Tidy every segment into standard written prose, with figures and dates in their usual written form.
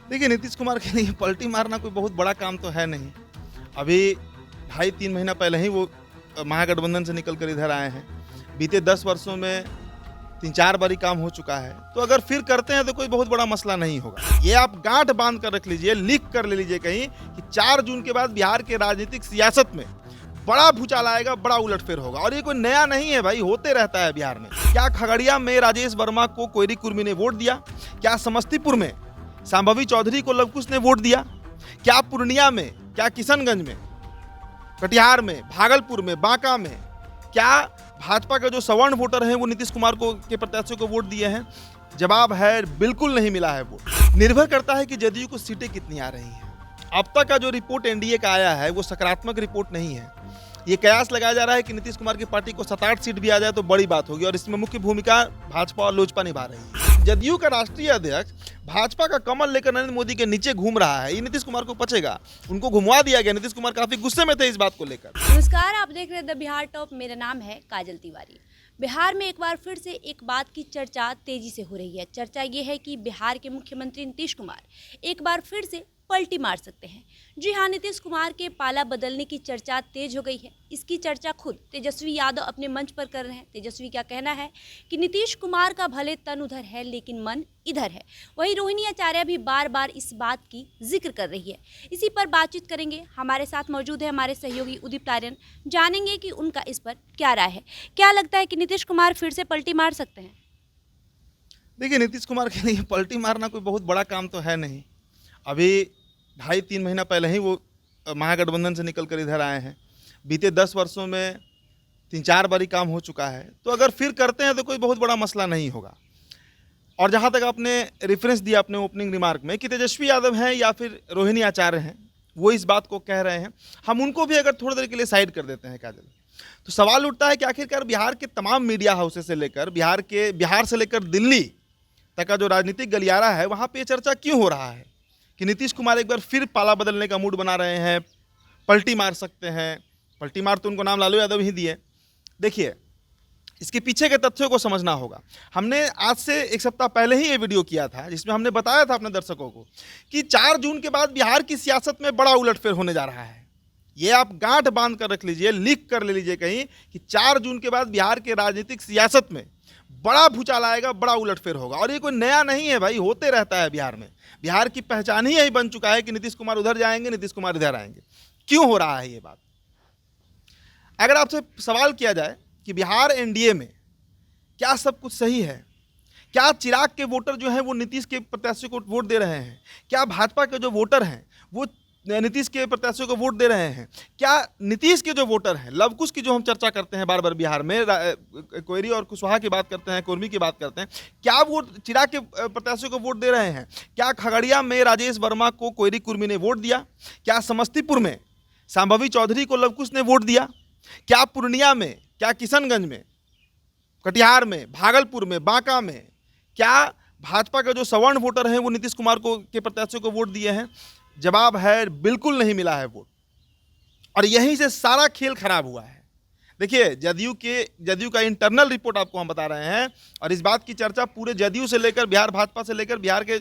देखिए, नीतीश कुमार के लिए पलटी मारना कोई बहुत बड़ा काम तो है नहीं। अभी ढाई 3 महीना पहले ही वो महागठबंधन से निकल कर इधर आए हैं। बीते 10 वर्षों में 3-4 बारी काम हो चुका है। तो अगर फिर करते हैं तो कोई बहुत बड़ा मसला नहीं होगा। ये आप गाँठ बाँध कर रख लीजिए, लिख कर ले लीजिए कहीं कि 4 जून के बाद बिहार के राजनीतिक सियासत में बड़ा भूचाल आएगा, बड़ा उलटफेर होगा। और ये कोई नया नहीं है भाई, होते रहता है बिहार में। क्या खगड़िया में राजेश वर्मा को कोयरी कुर्मी ने वोट दिया? क्या समस्तीपुर में शांभवी चौधरी को लवकुश ने वोट दिया? क्या पूर्णिया में, क्या किशनगंज में, कटिहार में, भागलपुर में, बांका में क्या भाजपा के जो सवर्ण वोटर हैं वो नीतीश कुमार को के प्रत्याशियों को वोट दिए हैं? जवाब है बिल्कुल नहीं मिला है वोट। निर्भर करता है कि जदयू को सीटें कितनी आ रही हैं। अब तक का जो रिपोर्ट एनडीए का आया है वो सकारात्मक रिपोर्ट नहीं है। ये कयास लगाया जा रहा है कि नीतीश कुमार की पार्टी को 7-8 सीट भी आ जाए तो बड़ी बात होगी, और इसमें मुख्य भूमिका भाजपा और लोजपा निभा रही है। जदयू का राष्ट्रीय अध्यक्ष भाजपा का कमल लेकर नरेंद्र मोदी के नीचे घूम रहा है, ये नीतीश कुमार को पचेगा? उनको घुमवा दिया गया। नीतीश कुमार काफी गुस्से में थे इस बात को लेकर। नमस्कार, आप देख रहे हैं द बिहार टॉप। मेरा नाम है काजल तिवारी। बिहार में एक बार फिर से एक बात की चर्चा तेजी से हो रही है। चर्चा ये है कि बिहार के मुख्यमंत्री नीतीश कुमार एक बार फिर से पलटी मार सकते हैं। जी हाँ, नीतीश कुमार के पाला बदलने की चर्चा तेज हो गई है। इसकी चर्चा खुद तेजस्वी यादव अपने मंच पर कर रहे हैं। तेजस्वी का कहना है कि नीतीश कुमार का भले तन उधर है लेकिन मन इधर है। वहीं रोहिणी आचार्य भी बार बार इस बात की जिक्र कर रही है। इसी पर बातचीत करेंगे। हमारे साथ मौजूद है हमारे सहयोगी उदित आर्यन। जानेंगे कि उनका इस पर क्या राय है। क्या लगता है कि नीतीश कुमार फिर से पलटी मार सकते हैं? देखिए, नीतीश कुमार के लिए पलटी मारना कोई बहुत बड़ा काम तो है नहीं। अभी ढाई 3 महीना पहले ही वो महागठबंधन से निकल कर इधर आए हैं। बीते 10 वर्षों में 3-4 बारी काम हो चुका है। तो अगर फिर करते हैं तो कोई बहुत बड़ा मसला नहीं होगा। और जहाँ तक आपने रेफरेंस दिया अपने ओपनिंग रिमार्क में कि तेजस्वी यादव हैं या फिर रोहिणी आचार्य हैं, वो इस बात को कह रहे हैं, हम उनको भी अगर थोड़ी देर के लिए साइड कर देते हैं काजल, तो सवाल उठता है कि आखिरकार बिहार के तमाम मीडिया हाउसेस से लेकर बिहार से लेकर दिल्ली तक का जो राजनीतिक गलियारा है, वहाँ पे चर्चा क्यों हो रहा है कि नीतीश कुमार एक बार फिर पाला बदलने का मूड बना रहे हैं, पलटी मार सकते हैं। पलटी मार तो उनको नाम लालू यादव ही दिए। देखिए, इसके पीछे के तथ्यों को समझना होगा। हमने आज से 1 सप्ताह पहले ही ये वीडियो किया था जिसमें हमने बताया था अपने दर्शकों को कि 4 जून के बाद बिहार की सियासत में बड़ा उलटफेर होने जा रहा है। ये आप गांठ बांध कर रख लीजिए, लिख कर ले लीजिए कहीं कि 4 जून के बाद बिहार के राजनीतिक सियासत में बड़ा भूचाल आएगा, बड़ा उलटफेर होगा। और ये कोई नया नहीं है भाई, होते रहता है बिहार में। बिहार की पहचान ही यही बन चुका है कि नीतीश कुमार उधर जाएंगे, नीतीश कुमार इधर आएंगे। क्यों हो रहा है ये बात? अगर आपसे सवाल किया जाए कि बिहार एनडीए में क्या सब कुछ सही है? क्या चिराग के वोटर जो हैं वो नीतीश के प्रत्याशी को वोट दे रहे हैं? क्या भाजपा के जो वोटर हैं वो नीतीश के प्रत्याशियों को वोट दे रहे हैं? क्या नीतीश के जो वोटर हैं, लवकुश की जो हम चर्चा करते हैं बार बार बिहार में, कोयरी और कुशवाहा की बात करते हैं, कुर्मी की बात करते हैं, क्या वो चिराग के प्रत्याशियों को वोट दे रहे हैं? क्या खगड़िया में राजेश वर्मा को कोयरी कुर्मी ने वोट दिया? क्या समस्तीपुर में शांभवी चौधरी को लवकुश ने वोट दिया? क्या पूर्णिया में, क्या किशनगंज में, कटिहार में, भागलपुर में, बांका में क्या भाजपा के जो सवर्ण वोटर हैं वो नीतीश कुमार के प्रत्याशियों को वोट दिए हैं? जवाब है बिल्कुल नहीं मिला है वोट। और यहीं से सारा खेल खराब हुआ है। देखिए, जदयू का इंटरनल रिपोर्ट आपको हम बता रहे हैं, और इस बात की चर्चा पूरे जदयू से लेकर बिहार भाजपा से लेकर बिहार के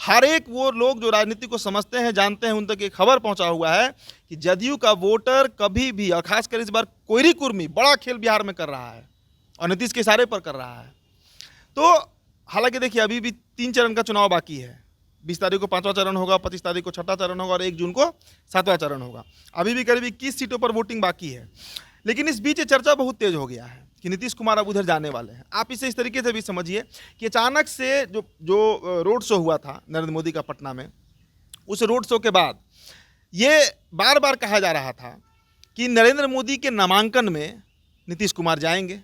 हर एक वो लोग जो राजनीति को समझते हैं, जानते हैं, उन तक एक खबर पहुंचा हुआ है कि जदयू का वोटर कभी भी, और खासकर इस बार कोयरी कुर्मी बड़ा खेल बिहार में कर रहा है और नीतीश के इशारे पर कर रहा है। तो हालांकि देखिए, अभी भी 3 चरण का चुनाव बाकी है। 20 तारीख को 5वां चरण होगा, 25 तारीख को 6वां चरण होगा और 1 जून को 7वां चरण होगा। अभी भी करीब 21 सीटों पर वोटिंग बाकी है। लेकिन इस बीच चर्चा बहुत तेज हो गया है कि नीतीश कुमार अब उधर जाने वाले हैं। आप इसे इस तरीके से भी समझिए कि अचानक से जो रोड शो हुआ था नरेंद्र मोदी का पटना में, उस रोड शो के बाद ये बार बार कहा जा रहा था कि नरेंद्र मोदी के नामांकन में नीतीश कुमार जाएंगे।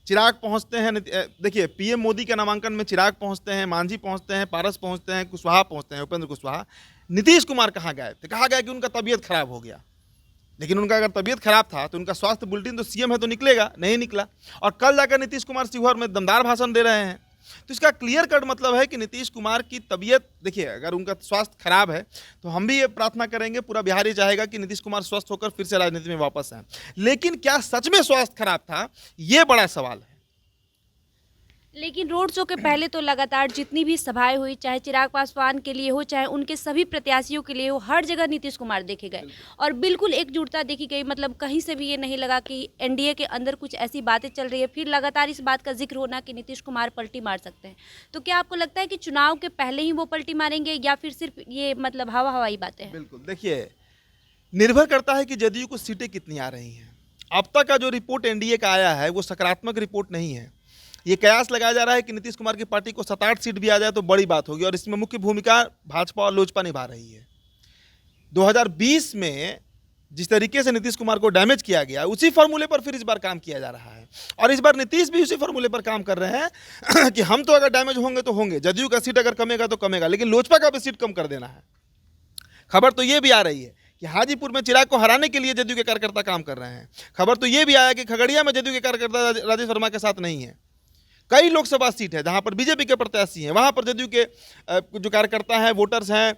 चिराग पहुंचते हैं, देखिए, पीएम मोदी के नामांकन में चिराग पहुंचते हैं, मांझी पहुंचते हैं, पारस पहुंचते हैं, कुशवाहा पहुंचते हैं, उपेंद्र कुशवाहा। नीतीश कुमार कहाँ गए थे? कहा गया कि उनका तबीयत खराब हो गया। लेकिन उनका अगर तबीयत खराब था तो उनका स्वास्थ्य बुलेटिन तो सीएम है तो निकलेगा, नहीं निकला। और कल जाकर नीतीश कुमार शिवहर में दमदार भाषण दे रहे हैं। तो इसका क्लियर कट मतलब है कि नीतीश कुमार की तबीयत, देखिए, अगर उनका स्वास्थ्य खराब है तो हम भी ये प्रार्थना करेंगे, पूरा बिहार ही चाहेगा कि नीतीश कुमार स्वस्थ होकर फिर से राजनीति में वापस आए। लेकिन क्या सच में स्वास्थ्य खराब था? ये बड़ा सवाल है। लेकिन रोड शो के पहले तो लगातार जितनी भी सभाएं हुई, चाहे चिराग पासवान के लिए हो, चाहे उनके सभी प्रत्याशियों के लिए हो, हर जगह नीतीश कुमार देखे गए और बिल्कुल एकजुटता देखी गई। मतलब कहीं से भी ये नहीं लगा कि एनडीए के अंदर कुछ ऐसी बातें चल रही है। फिर लगातार इस बात का जिक्र होना कि नीतीश कुमार पलटी मार सकते हैं। तो क्या आपको लगता है कि चुनाव के पहले ही वो पलटी मारेंगे या फिर सिर्फ ये मतलब हवाई बातें हैं? बिल्कुल, देखिए, निर्भर करता है कि जदयू को सीटें कितनी आ रही हैं। अब तक का जो रिपोर्ट एनडीए का आया है वो सकारात्मक रिपोर्ट नहीं है। ये कयास लगाया जा रहा है कि नीतीश कुमार की पार्टी को 7-8 सीट भी आ जाए तो बड़ी बात होगी, और इसमें मुख्य भूमिका भाजपा और लोजपा निभा रही है। 2020 में जिस तरीके से नीतीश कुमार को डैमेज किया गया, उसी फॉर्मूले पर फिर इस बार काम किया जा रहा है, और इस बार नीतीश भी उसी फॉर्मूले पर काम कर रहे हैं कि हम तो अगर डैमेज होंगे तो होंगे, जदयू का सीट अगर कमेगा तो कमेगा, लेकिन लोजपा का भी सीट कम कर देना है। खबर तो ये भी आ रही है कि हाजीपुर में चिराग को हराने के लिए जदयू के कार्यकर्ता काम कर रहे हैं। खबर तो ये भी आया कि खगड़िया में जदयू के कार्यकर्ता राजेश वर्मा के साथ नहीं है। कई लोकसभा सीट है जहां पर बीजेपी के प्रत्याशी हैं, वहां पर जदयू के जो कार्यकर्ता हैं, वोटर्स हैं,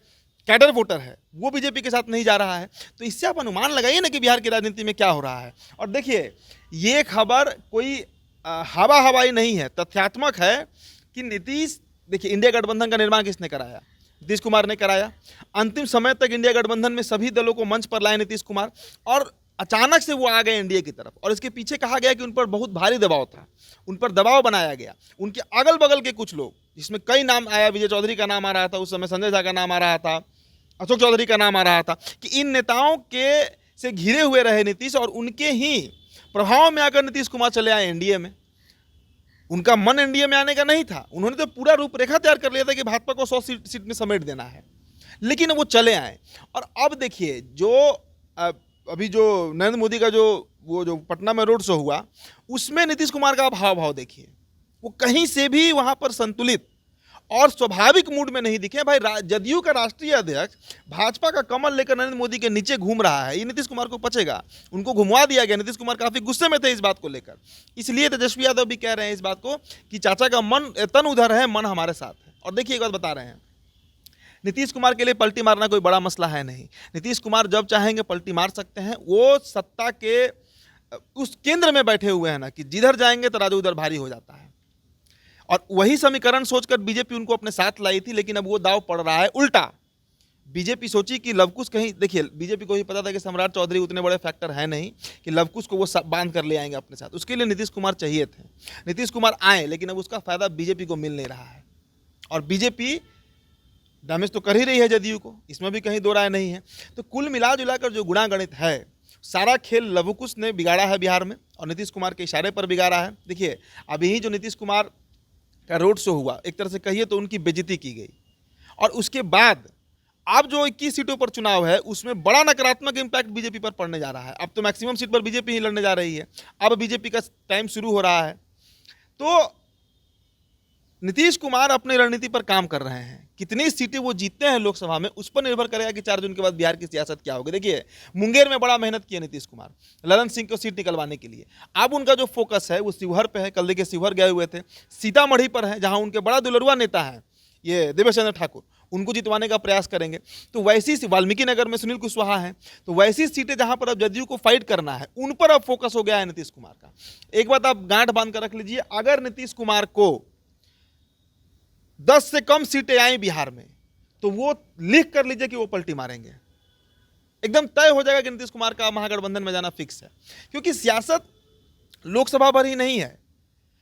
कैडर वोटर है, वो बीजेपी के साथ नहीं जा रहा है। तो इससे आप अनुमान लगाइए ना कि बिहार की राजनीति में क्या हो रहा है। और देखिए, ये खबर कोई हवा हवाई नहीं है, तथ्यात्मक है कि नीतीश, देखिए, इंडिया गठबंधन का निर्माण किसने कराया? नीतीश कुमार ने कराया। अंतिम समय तक इंडिया गठबंधन में सभी दलों को मंच पर लाए नीतीश कुमार, और अचानक से वो आ गए एनडीए की तरफ, और इसके पीछे कहा गया कि उन पर बहुत भारी दबाव था, उन पर दबाव बनाया गया। उनके अगल बगल के कुछ लोग, जिसमें कई नाम आया, विजय चौधरी का नाम आ रहा था, उस समय संजय झा का नाम आ रहा था, अशोक चौधरी का नाम आ रहा था, कि इन नेताओं के से घिरे हुए रहे नीतीश, और उनके ही प्रभाव में आकर नीतीश कुमार चले आए एनडीए में। उनका मन एनडीए में आने का नहीं था, उन्होंने तो पूरा रूपरेखा तैयार कर लिया था कि भाजपा को 100 सीट में समेट देना है, लेकिन वो चले आए। और अब देखिए, जो अभी जो नरेंद्र मोदी का जो पटना में रोड शो हुआ, उसमें नीतीश कुमार का हाव भाव देखिए, वो कहीं से भी वहां पर संतुलित और स्वाभाविक मूड में नहीं दिखे। भाई, जदयू का राष्ट्रीय अध्यक्ष भाजपा का कमल लेकर नरेंद्र मोदी के नीचे घूम रहा है, ये नीतीश कुमार को पचेगा? उनको घुमवा दिया गया। नीतीश कुमार काफी गुस्से में थे इस बात को लेकर, इसलिए तेजस्वी यादव भी कह रहे हैं इस बात को कि चाचा का मन तन उधर है, मन हमारे साथ है। और देखिए, एक बात बता रहे हैं, नीतीश कुमार के लिए पलटी मारना कोई बड़ा मसला है नहीं। नीतीश कुमार जब चाहेंगे पलटी मार सकते हैं। वो सत्ता के उस केंद्र में बैठे हुए हैं ना, कि जिधर जाएंगे तो राजू उधर भारी हो जाता है, और वही समीकरण सोचकर बीजेपी उनको अपने साथ लाई थी। लेकिन अब वो दाव पड़ रहा है उल्टा। बीजेपी सोची कि लवकुश कहीं, देखिए, बीजेपी को ही पता था कि सम्राट चौधरी उतने बड़े फैक्टर है नहीं कि लवकुश को वो बांध कर ले आएंगे अपने साथ। उसके लिए नीतीश कुमार चाहिए थे। नीतीश कुमार आए, लेकिन अब उसका फायदा बीजेपी को मिल नहीं रहा है, और बीजेपी डैमेज तो कर ही रही है जदयू को, इसमें भी कहीं दो राय नहीं है। तो कुल मिला जुलाकर जो गुणागणित है, सारा खेल लवकुश ने बिगाड़ा है बिहार में, और नीतीश कुमार के इशारे पर बिगाड़ा है। देखिए, अभी ही जो नीतीश कुमार का रोड शो हुआ, एक तरह से कहिए तो उनकी बेइज्जती की गई, और उसके बाद अब जो 21 सीटों पर चुनाव है, उसमें बड़ा नकारात्मक इंपैक्ट बीजेपी पर पड़ने जा रहा है। अब तो मैक्सिमम सीट पर बीजेपी ही लड़ने जा रही है, अब बीजेपी का टाइम शुरू हो रहा है। तो नीतीश कुमार अपनी रणनीति पर काम कर रहे हैं। कितनी सीटें वो जीतते हैं लोकसभा में, उस पर निर्भर करेगा कि 4 जून के बाद बिहार की सियासत क्या होगी। देखिए, मुंगेर में बड़ा मेहनत किया नीतीश कुमार ललन सिंह को सीट निकलवाने के लिए। अब उनका जो फोकस है वो शिवहर पे है। कल देखिए, शिवहर गए हुए थे। सीतामढ़ी पर है, जहां उनके बड़ा दुलरुआ नेता है ये देवेश चंद्र ठाकुर, उनको जितवाने का प्रयास करेंगे। तो वैसी वाल्मीकि नगर में सुनील कुशवाहा है। तो वैसी सीटें जहां पर अब जदयू को फाइट करना है, उन पर अब फोकस हो गया है नीतीश कुमार का। एक बात आप गांठ बांध कर रख लीजिए, अगर नीतीश कुमार को 10 से कम सीटें आई बिहार में, तो वो लिख कर लीजिए कि वो पलटी मारेंगे। एकदम तय हो जाएगा कि नीतीश कुमार का महागठबंधन में जाना फिक्स है, क्योंकि सियासत लोकसभा पर ही नहीं है,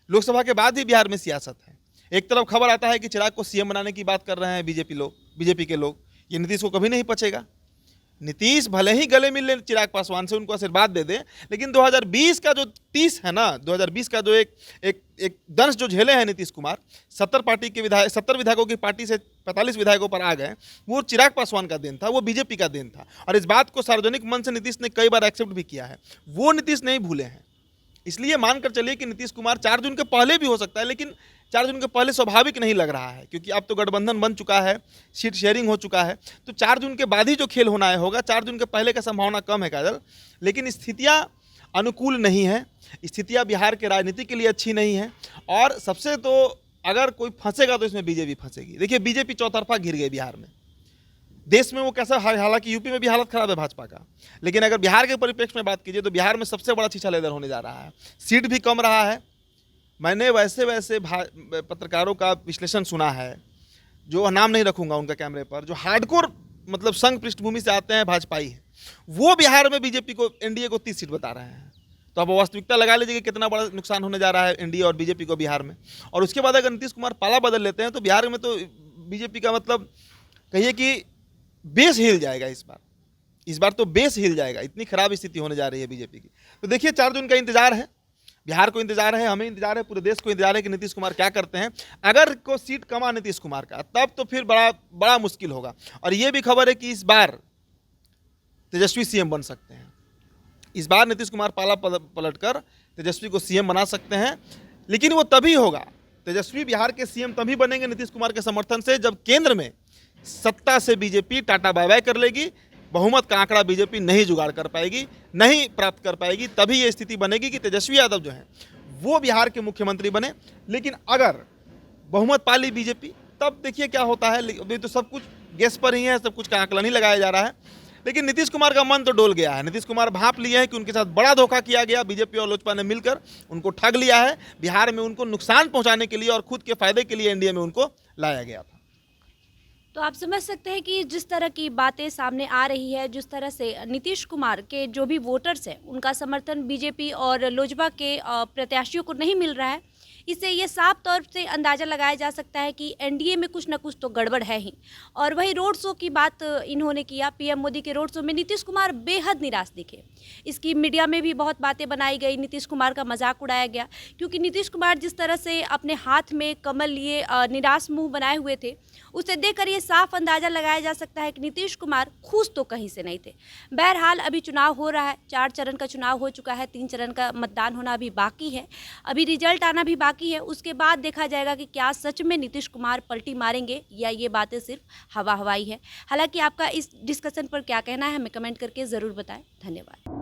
लोकसभा के बाद भी बिहार में सियासत है। एक तरफ खबर आता है कि चिराग को सीएम बनाने की बात कर रहे हैं बीजेपी के लोग, ये नीतीश को कभी नहीं पचेगा। नीतीश भले ही गले मिल ले चिराग पासवान से, उनको आशीर्वाद दे दे, लेकिन 2020 का जो 30 है ना, 2020 का जो एक दंश जो झेले हैं नीतीश कुमार, 70 विधायकों की पार्टी से 45 विधायकों पर आ गए, वो चिराग पासवान का देन था, वो बीजेपी का देन था। और इस बात को सार्वजनिक मंच से नीतीश ने कई बार एक्सेप्ट भी किया है, वो नीतीश नहीं भूले हैं। इसलिए मानकर चलिए कि नीतीश कुमार 4 जून के पहले भी हो सकता है, लेकिन 4 जून के पहले स्वाभाविक नहीं लग रहा है, क्योंकि अब तो गठबंधन बन चुका है, सीट शेयरिंग हो चुका है। तो 4 जून के बाद ही जो खेल होना है होगा, 4 जून के पहले का संभावना कम है काजल। लेकिन स्थितियां अनुकूल नहीं है, स्थितियां बिहार के राजनीति के लिए अच्छी नहीं है, और सबसे तो अगर कोई फंसेगा तो इसमें बीजेपी फंसेगी। देखिए, बीजेपी चौतरफा घिर गई बिहार में। देश में वो कैसा, हालांकि यूपी में भी हालत खराब है भाजपा का, लेकिन अगर बिहार के परिप्रेक्ष्य में बात कीजिए तो बिहार में सबसे बड़ा छीछा लेदर होने जा रहा है। सीट भी कम रहा है, मैंने वैसे वैसे पत्रकारों का विश्लेषण सुना है, जो नाम नहीं रखूंगा उनका कैमरे पर, जो हार्डकोर मतलब संघ पृष्ठभूमि से आते हैं, भाजपाई है, वो बिहार में बीजेपी को, एनडीए को 30 सीट बता रहे हैं। तो अब वास्तविकता लगा लीजिए कि कितना बड़ा नुकसान होने जा रहा है एनडीए और बीजेपी को बिहार में। और उसके बाद अगर नीतीश कुमार पाला बदल लेते हैं तो बिहार में तो बीजेपी का मतलब कहिए कि बेस हिल जाएगा। इस बार तो बेस हिल जाएगा, इतनी खराब स्थिति होने जा रही है बीजेपी की। तो देखिए 4 जून का इंतजार है, बिहार को इंतजार है, हमें इंतजार है, पूरे देश को इंतजार है कि नीतीश कुमार क्या करते हैं। अगर को सीट कमा नीतीश कुमार का, तब तो फिर बड़ा मुश्किल होगा। और ये भी खबर है कि इस बार तेजस्वी सीएम बन सकते हैं। इस बार नीतीश कुमार पाला पलटकर तेजस्वी को सीएम बना सकते हैं, लेकिन वो तभी होगा, तेजस्वी बिहार के सीएम तभी बनेंगे नीतीश कुमार के समर्थन से, जब केंद्र में सत्ता से बीजेपी टाटा बाय बाय कर लेगी, बहुमत का आंकड़ा बीजेपी नहीं जुगाड़ कर पाएगी, नहीं प्राप्त कर पाएगी। तभी ये स्थिति बनेगी कि तेजस्वी यादव जो है वो बिहार के मुख्यमंत्री बने। लेकिन अगर बहुमत पा ली बीजेपी, तब देखिए क्या होता है। अभी तो सब कुछ गैस पर ही है, सब कुछ का आकलन ही लगाया जा रहा है। लेकिन नीतीश कुमार का मन तो डोल गया है। नीतीश कुमार भांप लिए हैं कि उनके साथ बड़ा धोखा किया गया, बीजेपी और लोजपा ने मिलकर उनको ठग लिया है। बिहार में उनको नुकसान पहुंचाने के लिए और खुद के फायदे के लिए एनडीए में उनको लाया गया था। तो आप समझ सकते हैं कि जिस तरह की बातें सामने आ रही है, जिस तरह से नीतीश कुमार के जो भी वोटर्स हैं उनका समर्थन बीजेपी और लोजपा के प्रत्याशियों को नहीं मिल रहा है, इससे ये साफ तौर से अंदाज़ा लगाया जा सकता है कि एनडीए में कुछ ना कुछ तो गड़बड़ है ही। और वही रोड शो की बात इन्होंने किया, पीएम मोदी के रोड शो में नीतीश कुमार बेहद निराश दिखे। इसकी मीडिया में भी बहुत बातें बनाई गई, नीतीश कुमार का मजाक उड़ाया गया, क्योंकि नीतीश कुमार जिस तरह से अपने हाथ में कमल लिए निराश मुंह बनाए हुए थे, उसे देखकर ये साफ अंदाज़ा लगाया जा सकता है कि नीतीश कुमार खुश तो कहीं से नहीं थे। बहरहाल अभी चुनाव हो रहा है, 4 चरण का चुनाव हो चुका है, 3 चरण का मतदान होना अभी बाकी है, अभी रिजल्ट आना भी बाकी है। उसके बाद देखा जाएगा कि क्या सच में नीतीश कुमार पलटी मारेंगे या ये बातें सिर्फ हवा हवाई है। हालांकि आपका इस डिस्कशन पर क्या कहना है, हमें कमेंट करके ज़रूर बताएं। धन्यवाद।